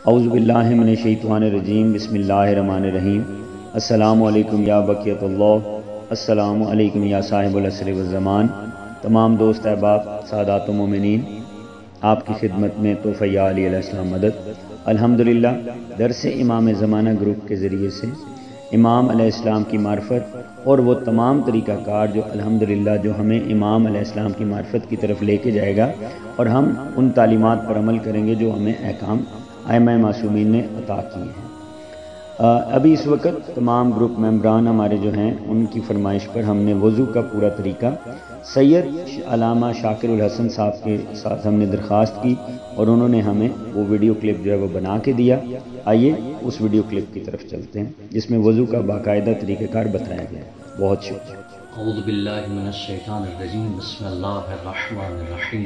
اعوذ باللہ من الشیطان الرجیم، بسم اللہ الرحمن الرحیم۔ السلام علیکم یا بقیت اللہ، السلام علیکم یا صاحب العصر والزمان۔ تمام دوست احباب، سادات و مومنین، آپ کی خدمت میں توفیہ علیہ السلام مدد۔ الحمدللہ درس امام زمانہ گروپ کے ذریعے سے امام علیہ السلام کی معرفت اور وہ تمام طریقہ کار جو الحمدللہ جو ہمیں امام علیہ السلام کی معرفت کی طرف لے کے جائے گا، اور ہم ان تعلیمات پر عمل کریں گے جو ہمیں احکام ائمہ معصومین نے عطا کیے ہیں۔ ابھی اس وقت تمام گروپ ممبران ہمارے جو ہیں ان کی فرمائش پر ہم نے وضو کا پورا طریقہ سید علامہ شاکر الحسن صاحب کے ساتھ ہم نے درخواست کی، اور انہوں نے ہمیں وہ ویڈیو کلپ جو ہے وہ بنا کے دیا۔ آئیے اس ویڈیو کلپ کی طرف چلتے ہیں جس میں وضو کا باقاعدہ طریقہ کار بتایا گیا ہے۔ بہت شکریہ۔ اعوذ باللہ من الشیطان الرجیم، بسم اللہ الرحمن الرحیم،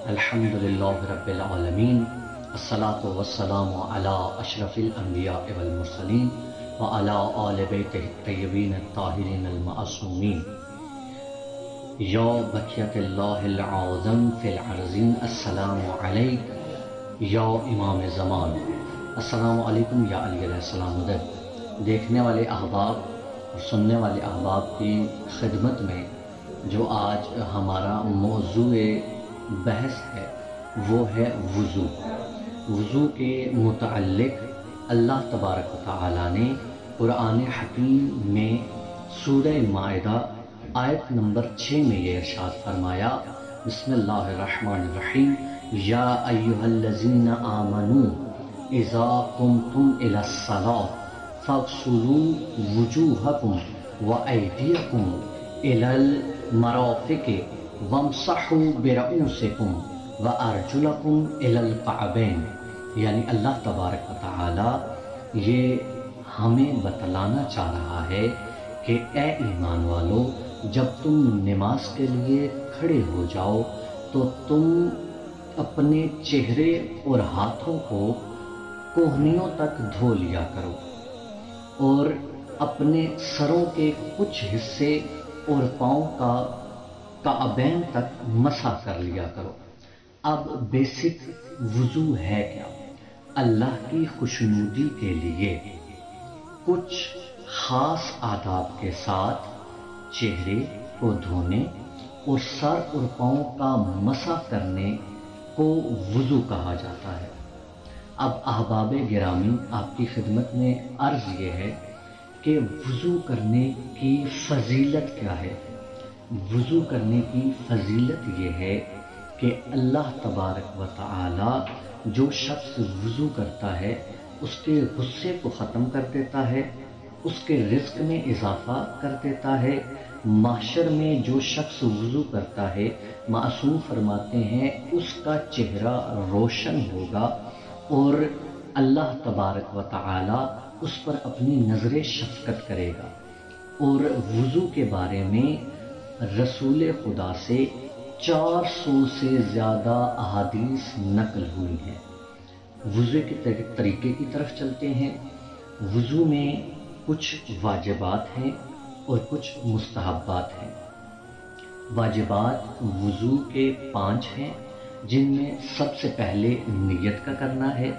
الحمدللہ رب العالمین، الصلاۃ والسلام علی اشرف الانبیاء والمرسلین وعلی آل بیتہ الطیبین الطاہرین المعصومین۔ یا بقیت اللہ العظم فی الارضین، السلام علیک یا امام زمان۔ السلام علیکم یا علی علیہ السلام مدد۔ دیکھنے والے احباب اور سننے والے احباب کی خدمت میں جو آج ہمارا موضوع بحث ہے وہ ہے وضو۔ وضو کے متعلق اللہ تبارک و تعالیٰ نے قرآن حکیم میں سورہ مائدہ آیت نمبر 6 میں یہ ارشاد فرمایا، بسم اللہ الرحمن الرحیم، یا ایھا الذین آمنوا اذا قمتم الی الصلاۃ فاغسلوا وجوہکم وایدیکم الی المرافق وامسحوا برؤوسکم وارجلکم الی الکعبین۔ یعنی اللہ تبارک و تعالی یہ ہمیں بتلانا چاہ رہا ہے کہ اے ایمان والو، جب تم نماز کے لیے کھڑے ہو جاؤ تو تم اپنے چہرے اور ہاتھوں کو کوہنیوں تک دھو لیا کرو، اور اپنے سروں کے کچھ حصے اور پاؤں کا کعبین تک مسح کر لیا کرو۔ اب بیسک وضو ہے کیا؟ اللہ کی خوشنودی کے لیے کچھ خاص آداب کے ساتھ چہرے کو دھونے اور سر اور پاؤں کا مسح کرنے کو وضو کہا جاتا ہے۔ اب احباب گرامی، آپ کی خدمت میں عرض یہ ہے کہ وضو کرنے کی فضیلت کیا ہے؟ وضو کرنے کی فضیلت یہ ہے کہ اللہ تبارک و تعالی جو شخص وضو کرتا ہے اس کے غصے کو ختم کر دیتا ہے، اس کے رزق میں اضافہ کر دیتا ہے۔ محشر میں جو شخص وضو کرتا ہے، معصوم فرماتے ہیں اس کا چہرہ روشن ہوگا اور اللہ تبارک و تعالی اس پر اپنی نظر شفقت کرے گا۔ اور وضو کے بارے میں رسول خدا سے 400 سے زیادہ احادیث نقل ہوئی ہیں۔ وضو کے طریقے کی طرف چلتے ہیں۔ وضو میں کچھ واجبات ہیں اور کچھ مستحبات ہیں۔ واجبات وضو کے 5 ہیں، جن میں سب سے پہلے نیت کا کرنا ہے۔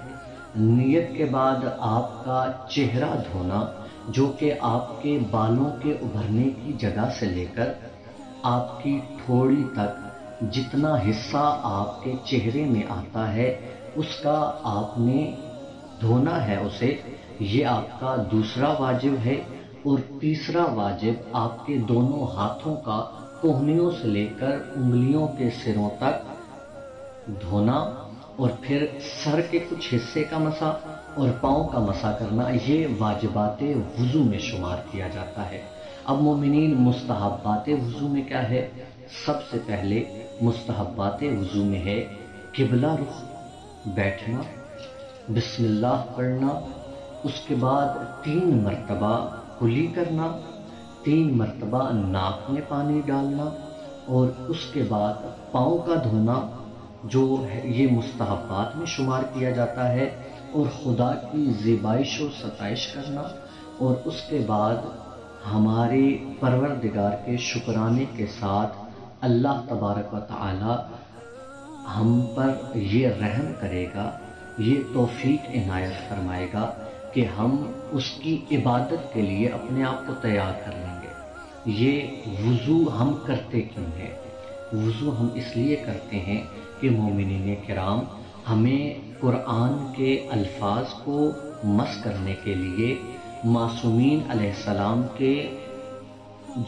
نیت کے بعد آپ کا چہرہ دھونا، جو کہ آپ کے بالوں کے ابھرنے کی جگہ سے لے کر آپ کی ٹھوڑی تک جتنا حصہ آپ کے چہرے میں آتا ہے اس کا آپ نے دھونا ہے اسے، یہ آپ کا دوسرا واجب ہے۔ اور تیسرا واجب آپ کے دونوں ہاتھوں کا کوہنیوں سے لے کر انگلیوں کے سروں تک دھونا، اور پھر سر کے کچھ حصے کا مسح اور پاؤں کا مسح کرنا، یہ واجبات وضو میں شمار کیا جاتا ہے۔ اب مومنین، مستحبات وضو میں کیا ہے؟ سب سے پہلے مستحبات وضو میں ہے قبلہ رخ بیٹھنا، بسم اللہ پڑھنا، اس کے بعد 3 مرتبہ کلی کرنا، 3 مرتبہ ناک میں پانی ڈالنا، اور اس کے بعد پاؤں کا دھونا، جو یہ مستحبات میں شمار کیا جاتا ہے، اور خدا کی زیبائش و ستائش کرنا، اور اس کے بعد ہمارے پروردگار کے شکرانے کے ساتھ اللہ تبارک و تعالی ہم پر یہ رحم کرے گا، یہ توفیق عنایت فرمائے گا کہ ہم اس کی عبادت کے لیے اپنے آپ کو تیار کر لیں گے۔ یہ وضو ہم کرتے کیوں ہیں؟ وضو ہم اس لیے کرتے ہیں کہ مومنین کرام ہمیں قرآن کے الفاظ کو مس کرنے کے لیے معصومین علیہ السلام کے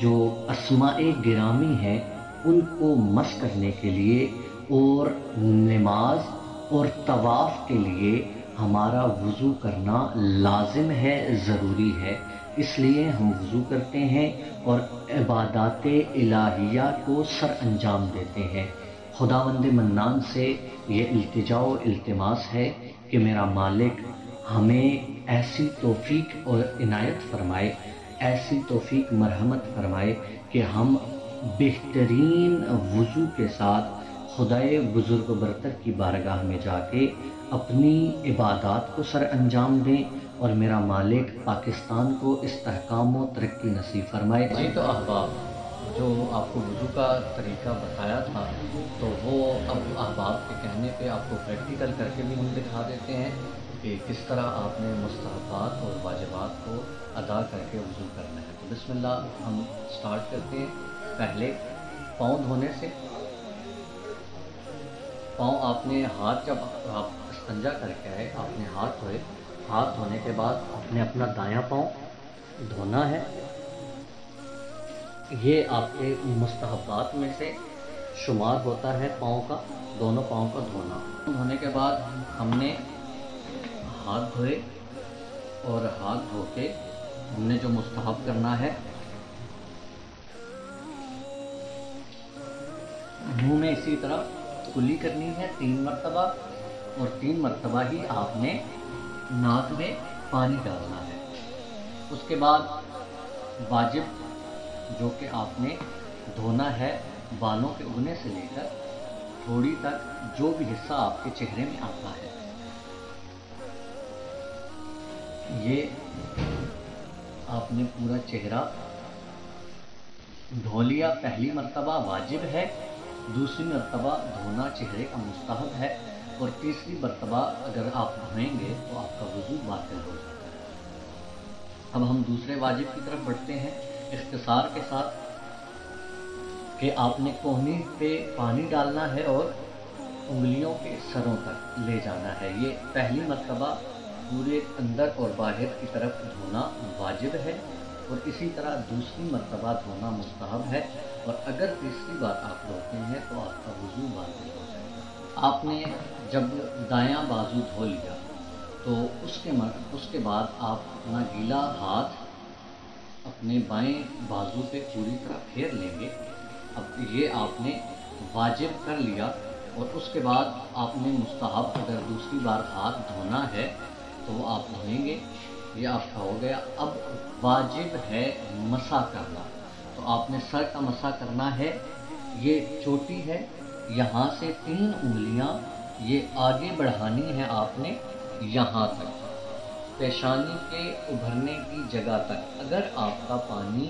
جو اسماء گرامی ہیں ان کو مس کرنے کے لیے اور نماز اور طواف کے لیے ہمارا وضو کرنا لازم ہے، ضروری ہے۔ اس لیے ہم وضو کرتے ہیں اور عبادات الہیہ کو سر انجام دیتے ہیں۔ خداوند منان سے یہ التجا و التماس ہے کہ میرا مالک ہمیں ایسی توفیق اور عنایت فرمائے، ایسی توفیق مرحمت فرمائے کہ ہم بہترین وضو کے ساتھ خدائے بزرگ برتر کی بارگاہ میں جا کے اپنی عبادات کو سر انجام دیں اور میرا مالک پاکستان کو استحکام و ترقی نصیب فرمائے۔ جی تو احباب، جو آپ کو وضو کا طریقہ بتایا تھا تو وہ اب احباب کے کہنے پہ آپ کو پریکٹیکل کر کے بھی ہم دکھا دیتے ہیں کہ کس طرح آپ نے مستحبات اور واجبات کو ادا کر کے وضو کرنا ہے۔ تو بسم اللہ ہم سٹارٹ کرتے ہیں۔ پہلے پاؤں دھونے سے، پاؤں آپ نے ہاتھ، جب آپ استنجا کر کے آئے آپ نے ہاتھ دھوئے، ہاتھ دھونے کے بعد آپ نے اپنا دایاں پاؤں دھونا ہے۔ یہ آپ کے مستحبات میں سے شمار ہوتا ہے پاؤں کا، دونوں پاؤں کا دھونا۔ دھونے کے بعد ہم نے ہاتھ دھوئے اور ہاتھ دھو کے ہم نے جو مستحب کرنا ہے، منہ میں اسی طرح کلی کرنی ہے 3 مرتبہ، اور 3 مرتبہ ہی آپ نے ناک میں پانی ڈالنا ہے۔ اس کے بعد واجب جو کہ آپ نے دھونا ہے بالوں کے اگنے سے لے کر تھوڑی تک، جو بھی حصہ آپ کے چہرے میں آتا ہے، یہ آپ نے پورا چہرہ دھو لیا۔ پہلی مرتبہ واجب ہے، دوسری مرتبہ دھونا چہرے کا مستحب ہے، اور تیسری مرتبہ اگر آپ دھوئیں گے تو آپ کا وضو باطل ہو جاتا ہے۔ اب ہم دوسرے واجب کی طرف بڑھتے ہیں اختصار کے ساتھ، کہ آپ نے کوہنی پہ پانی ڈالنا ہے اور انگلیوں کے سروں تک لے جانا ہے۔ یہ پہلی مرتبہ پورے اندر اور باہر کی طرف دھونا واجب ہے، اور اسی طرح دوسری مرتبہ دھونا مستحب ہے، اور اگر تیسری بار آپ دھوتے ہیں تو آپ کا وضو باطل ہو جائے گا۔ آپ نے جب دایاں بازو دھو لیا تو اس کے بعد آپ اپنا گیلا ہاتھ اپنے بائیں بازو پہ پوری طرح پھیر لیں گے۔ اب یہ آپ نے واجب کر لیا، اور اس کے بعد آپ نے مستحب اگر دوسری بار ہاتھ دھونا ہے تو وہ آپ دھوئیں گے، یہ آپ کا ہو گیا۔ اب واجب ہے مسح کرنا، تو آپ نے سر کا مسح کرنا ہے۔ یہ چوٹی ہے، یہاں سے 3 انگلیاں یہ آگے بڑھانی ہے آپ نے یہاں تک، پیشانی کے ابھرنے کی جگہ تک۔ اگر آپ کا پانی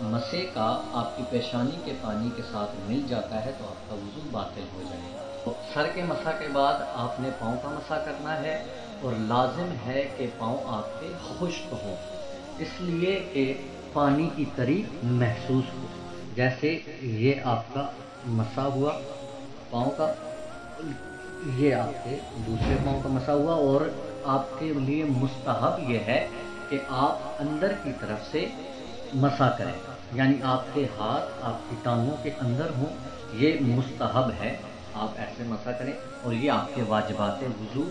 مسے کا آپ کی پیشانی کے پانی کے ساتھ مل جاتا ہے تو آپ کا وضو باطل ہو جائے گا۔ تو سر کے مسح کے بعد آپ نے پاؤں کا مسح کرنا ہے، اور لازم ہے کہ پاؤں آپ کے خشک ہوں، اس لیے کہ پانی کی تری محسوس ہو۔ جیسے یہ آپ کا مسح ہوا پاؤں کا، یہ آپ کے دوسرے پاؤں کا مسح ہوا، اور آپ کے لیے مستحب یہ ہے کہ آپ اندر کی طرف سے مسح کریں، یعنی آپ کے ہاتھ آپ کی ٹانگوں کے اندر ہوں، یہ مستحب ہے، آپ ایسے مسح کریں۔ اور یہ آپ کے واجبات وضو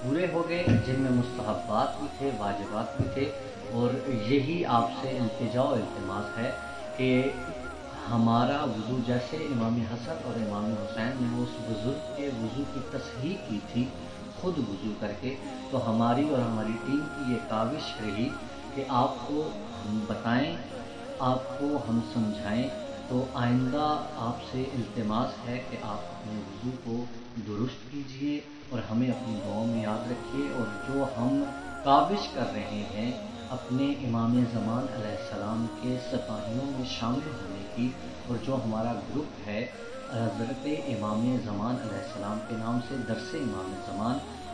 پورے ہو گئے، جن میں مستحبات بھی تھے، واجبات بھی تھے، اور یہی آپ سے التجا و التماس ہے کہ ہمارا وضو، جیسے امام حسن اور امام حسین نے اس بزرگ کے وضو کی تصحیح کی تھی خود وضو کر کے، تو ہماری اور ہماری ٹیم کی یہ کاوش رہی کہ آپ کو ہم بتائیں، آپ کو ہم سمجھائیں۔ تو آئندہ آپ سے التماس ہے کہ آپ اپنے وضو کو درست کیجئے اور ہمیں اپنی دعاؤں میں یاد رکھیے، اور جو ہم کاوش کر رہے ہیں اپنے امام زمان علیہ السلام کے سپاہیوں میں شامل ہونے کی، اور جو ہمارا گروپ ہے حضرت امام زمان علیہ السلام کے نام سے درس امام زمان،